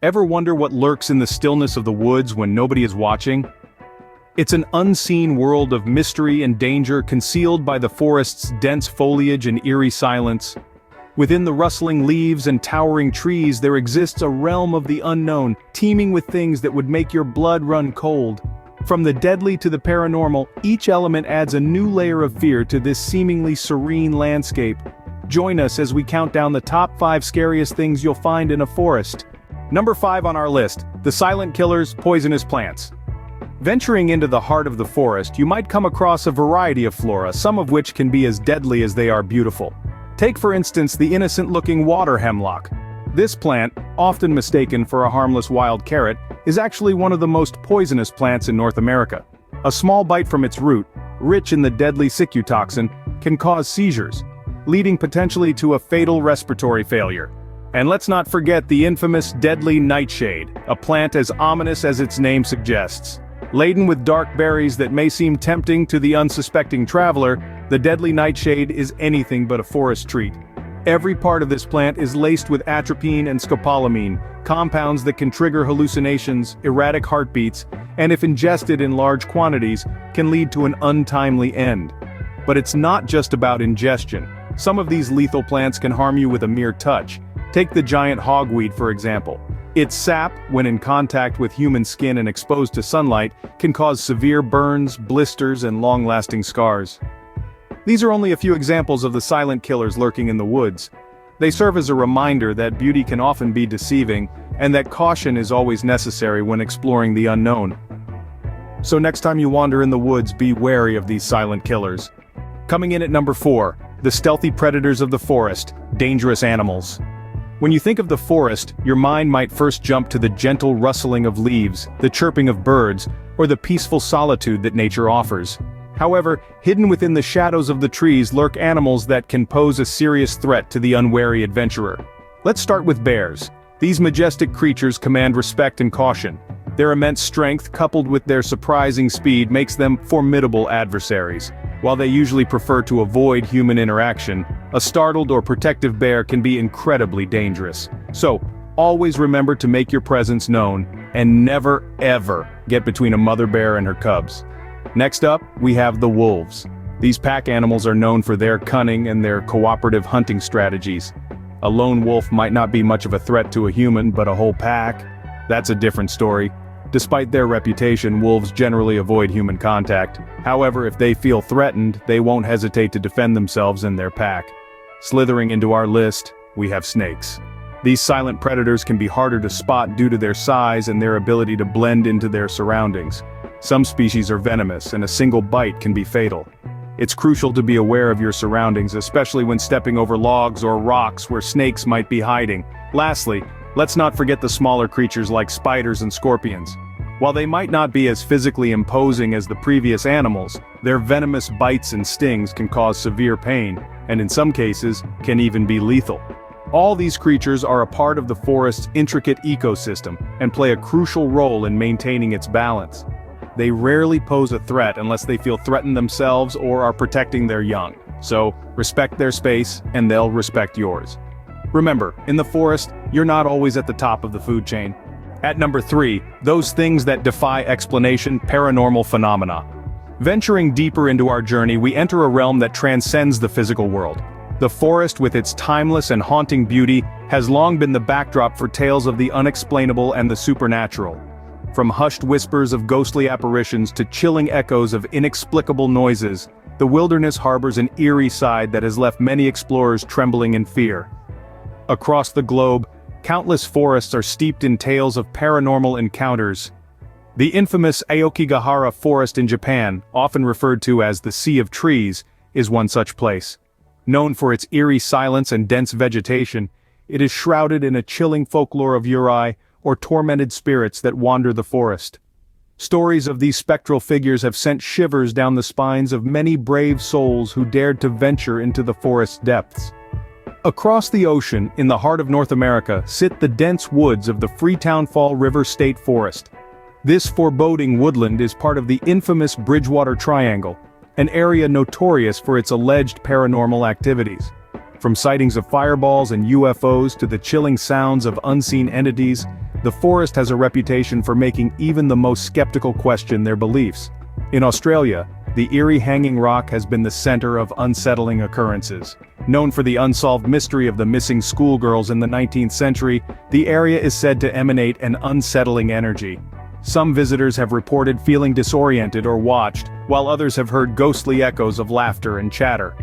Ever wonder what lurks in the stillness of the woods when nobody is watching? It's an unseen world of mystery and danger concealed by the forest's dense foliage and eerie silence. Within the rustling leaves and towering trees there exists a realm of the unknown, teeming with things that would make your blood run cold. From the deadly to the paranormal, each element adds a new layer of fear to this seemingly serene landscape. Join us as we count down the top 5 scariest things you'll find in a forest. Number 5 on our list, the silent killers, poisonous plants. Venturing into the heart of the forest, you might come across a variety of flora, some of which can be as deadly as they are beautiful. Take for instance the innocent-looking water hemlock. This plant, often mistaken for a harmless wild carrot, is actually one of the most poisonous plants in North America. A small bite from its root, rich in the deadly toxin, can cause seizures, leading potentially to a fatal respiratory failure. And let's not forget the infamous deadly nightshade, a plant as ominous as its name suggests. Laden with dark berries that may seem tempting to the unsuspecting traveler, the deadly nightshade is anything but a forest treat. Every part of this plant is laced with atropine and scopolamine, compounds that can trigger hallucinations, erratic heartbeats, and if ingested in large quantities, can lead to an untimely end. But it's not just about ingestion. Some of these lethal plants can harm you with a mere touch. Take the giant hogweed for example. Its sap, when in contact with human skin and exposed to sunlight, can cause severe burns, blisters, and long-lasting scars. These are only a few examples of the silent killers lurking in the woods. They serve as a reminder that beauty can often be deceiving, and that caution is always necessary when exploring the unknown. So next time you wander in the woods, be wary of these silent killers. Coming in at number 4, the stealthy predators of the forest, dangerous animals. When you think of the forest, your mind might first jump to the gentle rustling of leaves, the chirping of birds, or the peaceful solitude that nature offers. However, hidden within the shadows of the trees lurk animals that can pose a serious threat to the unwary adventurer. Let's start with bears. These majestic creatures command respect and caution. Their immense strength, coupled with their surprising speed, makes them formidable adversaries. While they usually prefer to avoid human interaction, a startled or protective bear can be incredibly dangerous. So, always remember to make your presence known, and never ever get between a mother bear and her cubs. Next up, we have the wolves. These pack animals are known for their cunning and their cooperative hunting strategies. A lone wolf might not be much of a threat to a human, but a whole pack? That's a different story. Despite their reputation, wolves generally avoid human contact. However, if they feel threatened, they won't hesitate to defend themselves and their pack. Slithering into our list, we have snakes. These silent predators can be harder to spot due to their size and their ability to blend into their surroundings. Some species are venomous, and a single bite can be fatal. It's crucial to be aware of your surroundings, especially when stepping over logs or rocks where snakes might be hiding. Lastly, let's not forget the smaller creatures like spiders and scorpions. While they might not be as physically imposing as the previous animals, their venomous bites and stings can cause severe pain, and in some cases, can even be lethal. All these creatures are a part of the forest's intricate ecosystem, and play a crucial role in maintaining its balance. They rarely pose a threat unless they feel threatened themselves or are protecting their young. So, respect their space, and they'll respect yours. Remember, in the forest, you're not always at the top of the food chain. At number 3, those things that defy explanation, paranormal phenomena. Venturing deeper into our journey, we enter a realm that transcends the physical world. The forest, with its timeless and haunting beauty, has long been the backdrop for tales of the unexplainable and the supernatural. From hushed whispers of ghostly apparitions to chilling echoes of inexplicable noises, the wilderness harbors an eerie side that has left many explorers trembling in fear. Across the globe, countless forests are steeped in tales of paranormal encounters. The infamous Aokigahara forest in Japan, often referred to as the Sea of Trees, is one such place. Known for its eerie silence and dense vegetation, it is shrouded in a chilling folklore of awry, or tormented spirits that wander the forest. Stories of these spectral figures have sent shivers down the spines of many brave souls who dared to venture into the forest's depths. Across the ocean, in the heart of North America, sit the dense woods of the Freetown Fall River State Forest. This foreboding woodland is part of the infamous Bridgewater Triangle, an area notorious for its alleged paranormal activities. From sightings of fireballs and UFOs to the chilling sounds of unseen entities, the forest has a reputation for making even the most skeptical question their beliefs. In Australia, the eerie hanging rock has been the center of unsettling occurrences. Known for the unsolved mystery of the missing schoolgirls in the 19th century, the area is said to emanate an unsettling energy. Some visitors have reported feeling disoriented or watched, while others have heard ghostly echoes of laughter and chatter.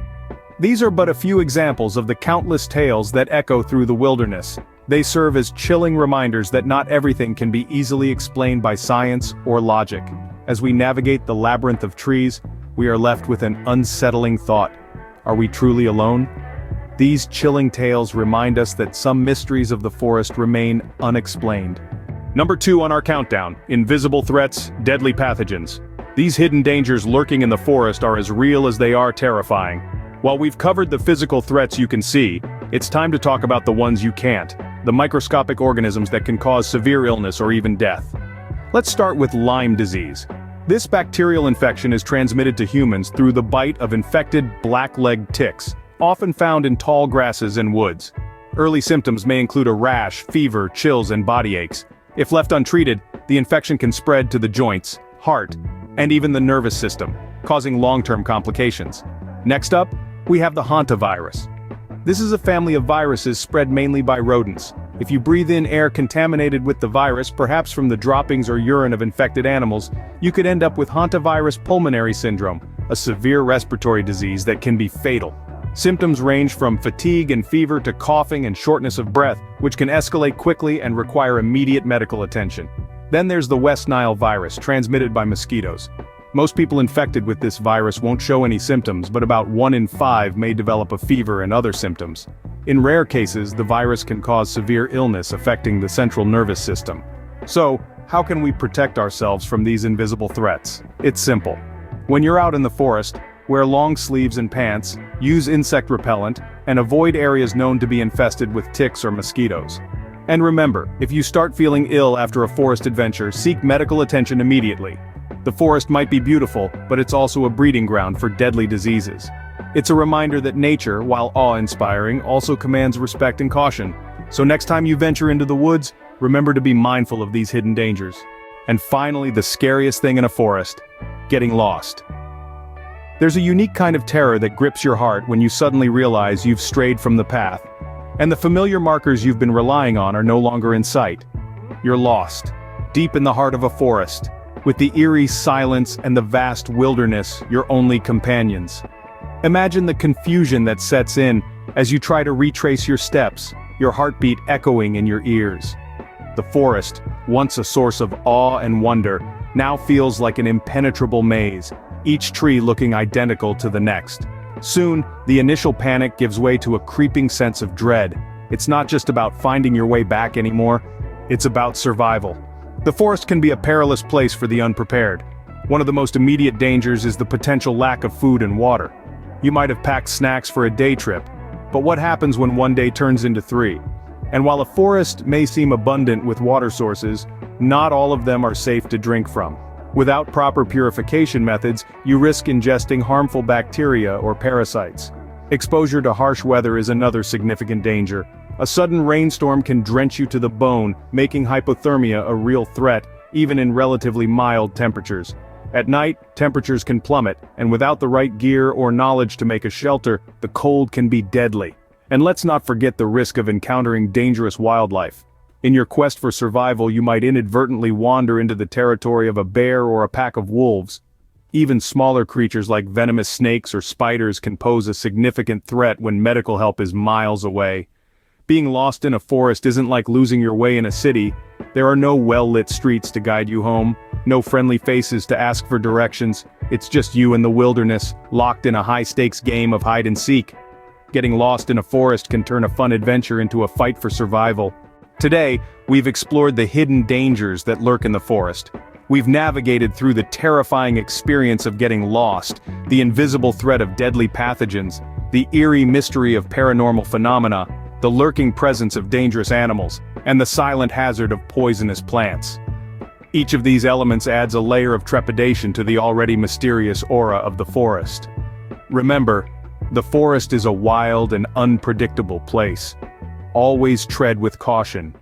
These are but a few examples of the countless tales that echo through the wilderness. They serve as chilling reminders that not everything can be easily explained by science or logic. As we navigate the labyrinth of trees, we are left with an unsettling thought. Are we truly alone? These chilling tales remind us that some mysteries of the forest remain unexplained. Number 2 on our countdown: invisible threats, deadly pathogens. These hidden dangers lurking in the forest are as real as they are terrifying. While we've covered the physical threats you can see, it's time to talk about the ones you can't, the microscopic organisms that can cause severe illness or even death. Let's start with Lyme disease. This bacterial infection is transmitted to humans through the bite of infected black-legged ticks, often found in tall grasses and woods. Early symptoms may include a rash, fever, chills, and body aches. If left untreated, the infection can spread to the joints, heart, and even the nervous system, causing long-term complications. Next up, we have the hantavirus. This is a family of viruses spread mainly by rodents. If you breathe in air contaminated with the virus, perhaps from the droppings or urine of infected animals, you could end up with hantavirus pulmonary syndrome, a severe respiratory disease that can be fatal. Symptoms range from fatigue and fever to coughing and shortness of breath, which can escalate quickly and require immediate medical attention. Then there's the West Nile virus, transmitted by mosquitoes. Most people infected with this virus won't show any symptoms, but about 1 in 5 may develop a fever and other symptoms. In rare cases, the virus can cause severe illness affecting the central nervous system. So, how can we protect ourselves from these invisible threats? It's simple. When you're out in the forest, wear long sleeves and pants, use insect repellent, and avoid areas known to be infested with ticks or mosquitoes. And remember, if you start feeling ill after a forest adventure, seek medical attention immediately. The forest might be beautiful, but it's also a breeding ground for deadly diseases. It's a reminder that nature, while awe-inspiring, also commands respect and caution. So next time you venture into the woods, remember to be mindful of these hidden dangers. And finally, the scariest thing in a forest: getting lost. There's a unique kind of terror that grips your heart when you suddenly realize you've strayed from the path, and the familiar markers you've been relying on are no longer in sight. You're lost, deep in the heart of a forest, with the eerie silence and the vast wilderness your only companions. Imagine the confusion that sets in as you try to retrace your steps, your heartbeat echoing in your ears. The forest, once a source of awe and wonder, now feels like an impenetrable maze, each tree looking identical to the next. Soon, the initial panic gives way to a creeping sense of dread. It's not just about finding your way back anymore, it's about survival. The forest can be a perilous place for the unprepared. One of the most immediate dangers is the potential lack of food and water. You might have packed snacks for a day trip, but what happens when one day turns into 3? And while a forest may seem abundant with water sources, not all of them are safe to drink from. Without proper purification methods, you risk ingesting harmful bacteria or parasites. Exposure to harsh weather is another significant danger. A sudden rainstorm can drench you to the bone, making hypothermia a real threat, even in relatively mild temperatures. At night, temperatures can plummet, and without the right gear or knowledge to make a shelter, the cold can be deadly. And let's not forget the risk of encountering dangerous wildlife. In your quest for survival, you might inadvertently wander into the territory of a bear or a pack of wolves. Even smaller creatures like venomous snakes or spiders can pose a significant threat when medical help is miles away. Being lost in a forest isn't like losing your way in a city. There are no well-lit streets to guide you home, no friendly faces to ask for directions. It's just you and the wilderness, locked in a high-stakes game of hide and seek. Getting lost in a forest can turn a fun adventure into a fight for survival. Today, we've explored the hidden dangers that lurk in the forest. We've navigated through the terrifying experience of getting lost, the invisible threat of deadly pathogens, the eerie mystery of paranormal phenomena, the lurking presence of dangerous animals, and the silent hazard of poisonous plants. Each of these elements adds a layer of trepidation to the already mysterious aura of the forest. Remember, the forest is a wild and unpredictable place. Always tread with caution,